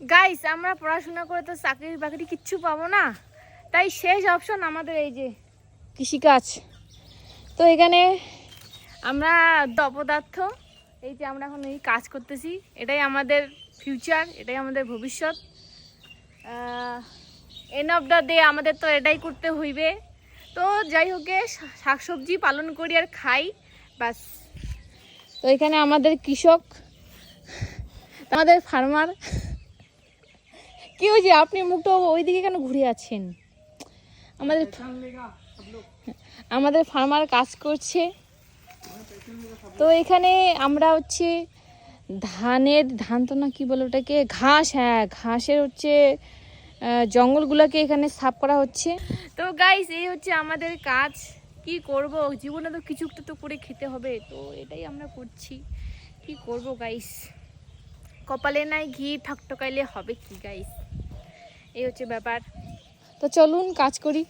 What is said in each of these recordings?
Guys আমরা পড়াশোনা করে তো চাকরি বাকরি কিচ্ছু পাবো না, তাই শেষ অপশন আমাদের এই যে কৃষিকাজ। তো এখানে আমরা অপদার্থ, এই যে আমরা এখন এই কাজ করতেছি, এটাই আমাদের ফিউচার, এটাই আমাদের ভবিষ্যৎ। এন্ড অফ দ্য ডে আমাদের তো এটাই করতে হইবে। তো যাই হোক, শাকসবজি পালন করি আর খাই, বাস। তো এখানে আমাদের কৃষক, আমাদের ফার্মার। কি হয়েছে, আপনি মুখটা ওইদিকে কেন ঘুরে আছেন? আমাদের ফার্মার কাজ করছে। তো এখানে আমরা হচ্ছে ধান তো না, কি বলে ওটাকে, ঘাস, হ্যাঁ ঘাসের হচ্ছে জঙ্গলগুলোকে এখানে সাফ করা হচ্ছে। তো গাইস এই হচ্ছে আমাদের কাজ। কি করব, জীবনে তো কিছু একটা তো করে খেতে হবে, তো এটাই আমরা করছি। কি করব গাইস, কপালে নাই ঘি, ঠকঠকাইলে হবে কি গাইস, এই হচ্ছে ব্যাপার। তো চলুন কাজ করি।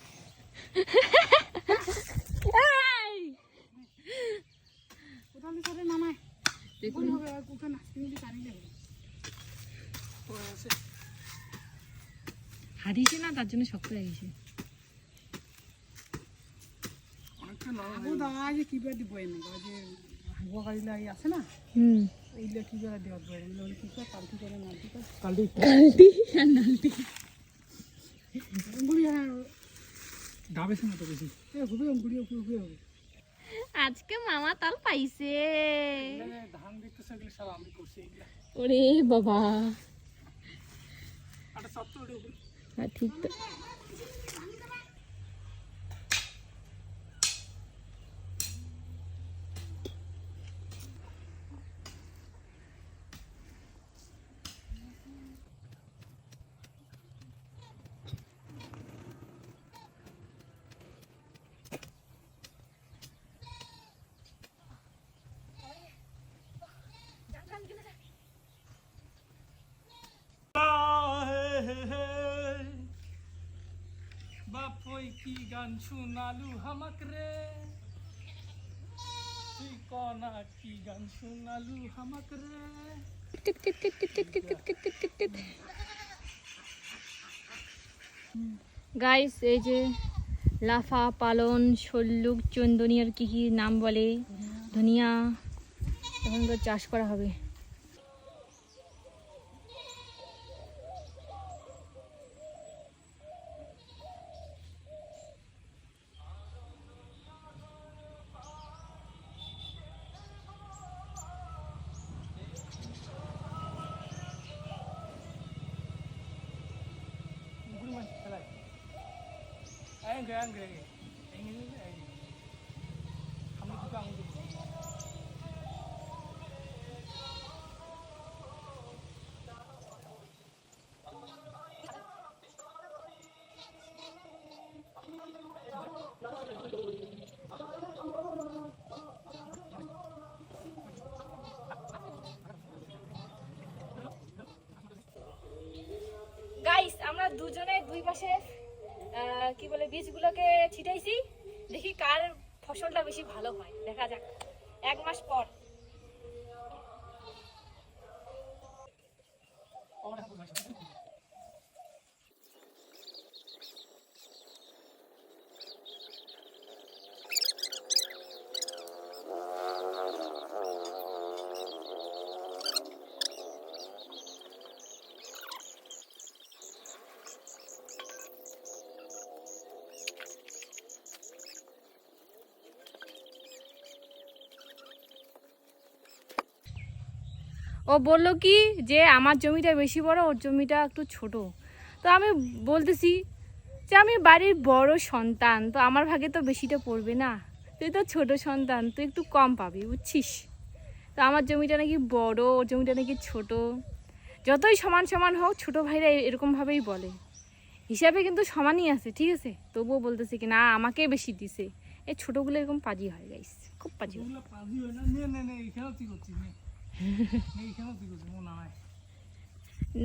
হারিয়েছে না, তার জন্য শক্ত হয়ে গেছে। আজকে মামা তাল পাইছে। ওরে বাবা, ঠিক তো। বাপই কি গান শুনালু হামাক রে, তুই কনা কি গান শুনালু হামাক রে। গাইস এই যে লাফা, পালন, শল্যুক, চন্দনী আর কি কি নাম বলে, ধনিয়া, এখন তো চাষ করা হবে। গাইস আমরা দুজনে দুই পাশে কি বলে বীজগুলোকে ছিটাইছি, দেখি কার ফসলটা বেশি ভালো হয়, দেখা যাক 1 মাস পর। ও বললো কি যে আমার জমিটা বেশি বড়, ওর জমিটা একটু ছোট। তো আমি বলতেছি যে আমি বাড়ির বড় সন্তান, তো আমার ভাগে তো বেশিটা পড়বে না, তুই তো ছোট সন্তান, তুই একটু কম পাবি, বুঝছিস। তো আমার জমিটা নাকি বড়, ওর জমিটা নাকি ছোট। যতই সমান সমান হোক, ছোট ভাইরা এরকমভাবেই বলে, হিসাবে কিন্তু সমানই আছে, ঠিক আছে। তবুও বলতেছে কি না আমাকে বেশি দিছে। এই ছোটগুলো এরকম পাজি হয় গাইস, খুব পাজি হয়।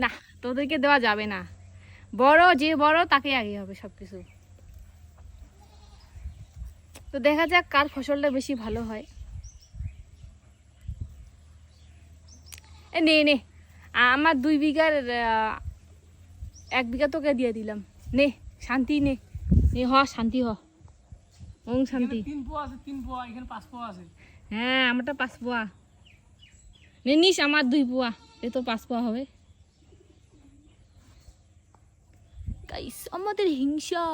না, তোদেরকে দেওয়া যাবে না, বড় যে বড় তাকে আগে হবে সবকিছু। তো দেখা যাক কার ফসলটা বেশি ভালো হয়। এ নে নে, আমার 2 বিঘার 1 বিঘা তোকে দিয়ে দিলাম। নে শান্তি নে, নে হ শান্তি হ, ওং শান্তি। 3 পোয়া আছে, 3 পোয়া, এখানে 5 পোয়া আছে। হ্যাঁ আমারটা 5 পোয়া। নে নিস আমার 2 পোয়া, এ তো 5 পোয়া হবে। গাইস আমাদের হিংসা।